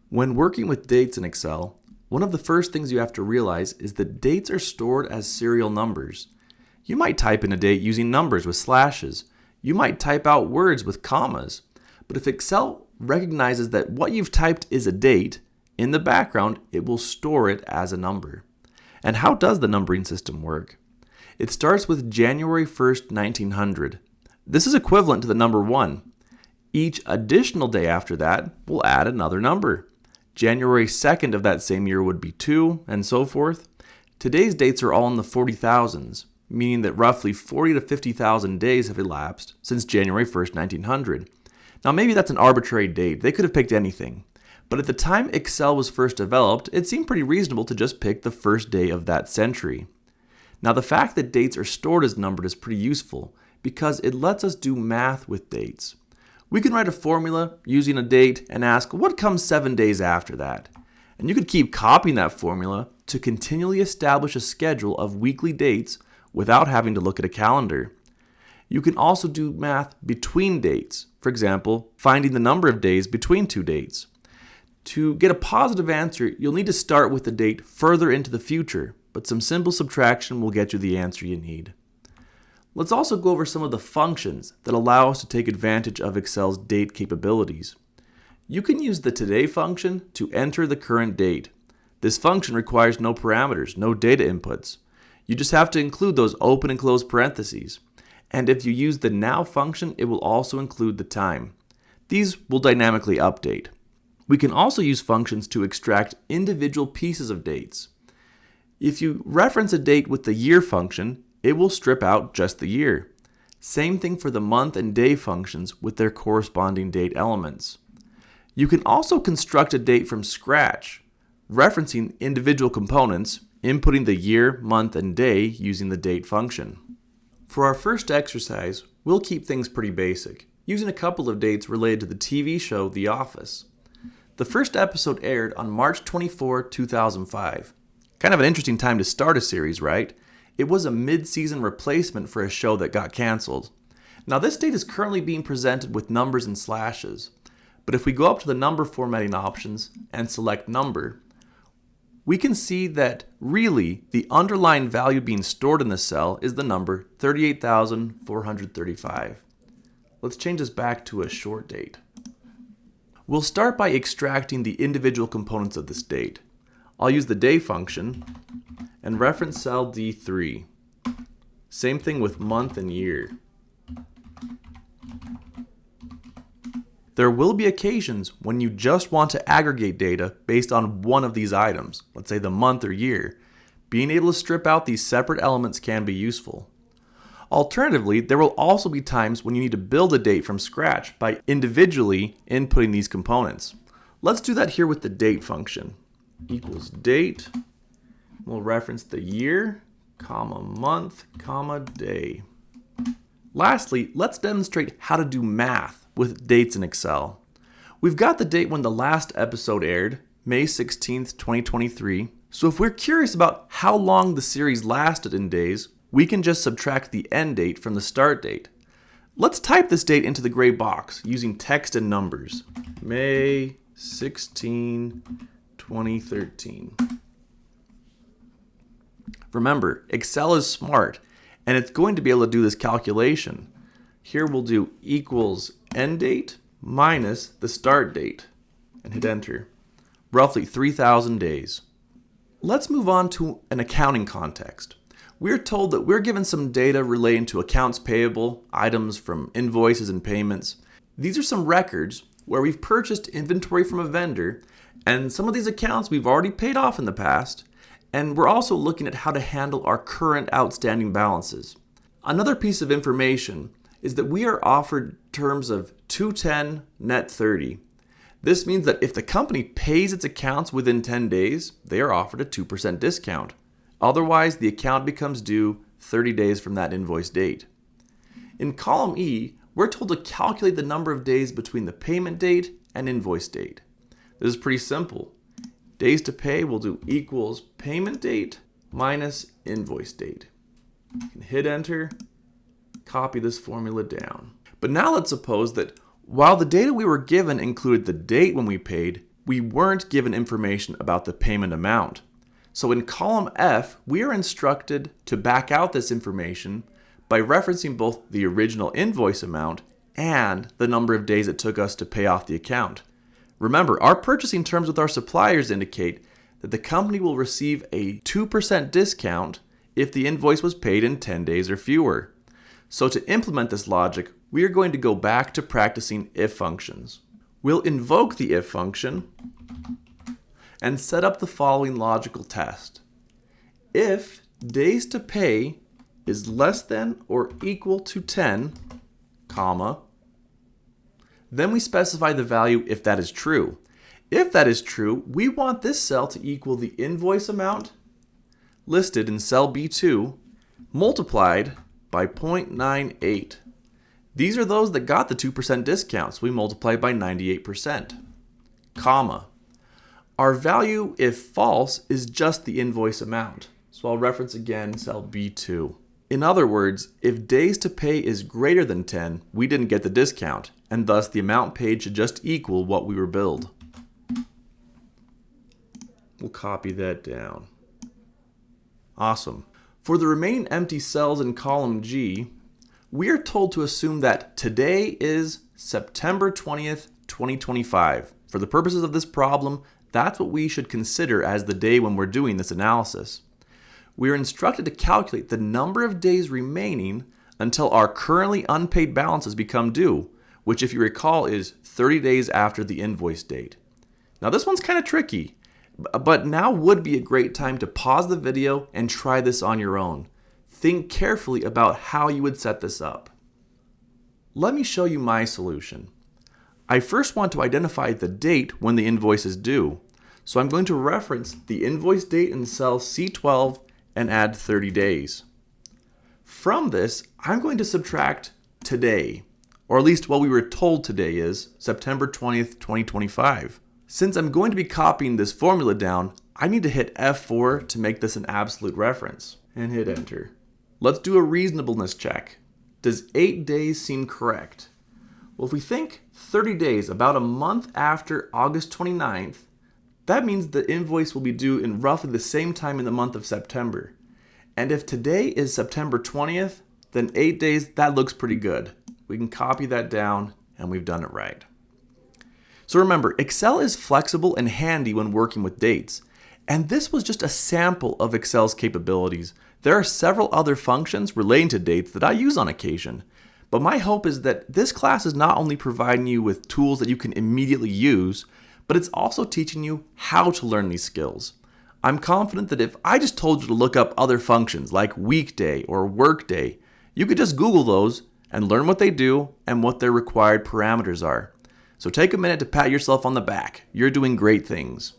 When working with dates in Excel, one of the first things you have to realize is that dates are stored as serial numbers. You might type in a date using numbers with slashes. You might type out words with commas. But if Excel recognizes that what you've typed is a date, in the background, it will store it as a number. And how does the numbering system work? It starts with January 1st, 1900. This is equivalent to the number 1. Each additional day after that will add another number. January 2nd of that same year would be 2, and so forth. Today's dates are all in the 40,000s, meaning that roughly 40 to 50,000 days have elapsed since January 1st, 1900. Now maybe that's an arbitrary date. They could have picked anything. But at the time Excel was first developed, it seemed pretty reasonable to just pick the first day of that century. Now the fact that dates are stored as numbered is pretty useful because it lets us do math with dates. We can write a formula using a date and ask what comes 7 days after that. And you could keep copying that formula to continually establish a schedule of weekly dates without having to look at a calendar. You can also do math between dates. For example, finding the number of days between two dates. To get a positive answer, you'll need to start with the date further into the future, but some simple subtraction will get you the answer you need. Let's also go over some of the functions that allow us to take advantage of Excel's date capabilities. You can use the today function to enter the current date. This function requires no parameters, no data inputs. You just have to include those open and close parentheses. And if you use the now function, it will also include the time. These will dynamically update. We can also use functions to extract individual pieces of dates. If you reference a date with the year function, it will strip out just the year. Same thing for the month and day functions with their corresponding date elements. You can also construct a date from scratch, referencing individual components, inputting the year, month, and day using the date function. For our first exercise, we'll keep things pretty basic, using a couple of dates related to the TV show The Office. The first episode aired on March 24, 2005. Kind of an interesting time to start a series, right? It was a mid-season replacement for a show that got canceled. Now this date is currently being presented with numbers and slashes, but if we go up to the number formatting options and select number, we can see that really the underlying value being stored in the cell is the number 38,435. Let's change this back to a short date. We'll start by extracting the individual components of this date. I'll use the day function and reference cell D3. Same thing with month and year. There will be occasions when you just want to aggregate data based on one of these items, let's say the month or year. Being able to strip out these separate elements can be useful. Alternatively, there will also be times when you need to build a date from scratch by individually inputting these components. Let's do that here with the date function. Equals date. We'll reference the year, comma month, comma day. Lastly, let's demonstrate how to do math with dates in Excel. We've got the date when the last episode aired, May 16th, 2023. So if we're curious about how long the series lasted in days, we can just subtract the end date from the start date. Let's type this date into the gray box using text and numbers. May 16, 2013. Remember, Excel is smart, and it's going to be able to do this calculation. Here we'll do equals end date minus the start date, and hit enter. Roughly 3,000 days. Let's move on to an accounting context. We're told that we're given some data relating to accounts payable, items from invoices and payments. These are some records where we've purchased inventory from a vendor, and some of these accounts we've already paid off in the past, and we're also looking at how to handle our current outstanding balances. Another piece of information is that we are offered terms of 210 net 30. This means that if the company pays its accounts within 10 days, they are offered a 2% discount. Otherwise, the account becomes due 30 days from that invoice date. In column E, we're told to calculate the number of days between the payment date and invoice date. This is pretty simple. Days to pay will do equals payment date minus invoice date. You can hit enter, copy this formula down. But now let's suppose that while the data we were given included the date when we paid we weren't given information about the payment amount. So in column F, we are instructed to back out this information by referencing both the original invoice amount and the number of days it took us to pay off the account. Remember, our purchasing terms with our suppliers indicate that the company will receive a 2% discount if the invoice was paid in 10 days or fewer. So to implement this logic, we are going to go back to practicing if functions. We'll invoke the if function and set up the following logical test. If days to pay is less than or equal to 10, comma, then we specify the value if that is true. If that is true, we want this cell to equal the invoice amount listed in cell B2 multiplied by 0.98. These are those that got the 2% discount, so we multiply by 98%, comma. Our value, if false, is just the invoice amount. So I'll reference again cell B2. In other words, if days to pay is greater than 10, we didn't get the discount, and thus the amount paid should just equal what we were billed. We'll copy that down. Awesome. For the remaining empty cells in column G, we are told to assume that today is September 20th, 2025. For the purposes of this problem, that's what we should consider as the day when we're doing this analysis. We are instructed to calculate the number of days remaining until our currently unpaid balances become due, which, if you recall, is 30 days after the invoice date. Now this one's kind of tricky, but now would be a great time to pause the video and try this on your own. Think carefully about how you would set this up. Let me show you my solution. I first want to identify the date when the invoice is due. So I'm going to reference the invoice date in cell C12 and add 30 days. From this, I'm going to subtract today, or at least what we were told today is September 20th, 2025. Since I'm going to be copying this formula down, I need to hit F4 to make this an absolute reference and hit enter. Let's do a reasonableness check. Does 8 days seem correct? Well, if we think 30 days, about a month after August 29th, that means the invoice will be due in roughly the same time in the month of September. And if today is September 20th, then 8 days, that looks pretty good. We can copy that down and we've done it right. So remember, Excel is flexible and handy when working with dates. And this was just a sample of Excel's capabilities. There are several other functions relating to dates that I use on occasion. But my hope is that this class is not only providing you with tools that you can immediately use, but it's also teaching you how to learn these skills. I'm confident that if I just told you to look up other functions like weekday or workday, you could just Google those and learn what they do and what their required parameters are. So take a minute to pat yourself on the back. You're doing great things.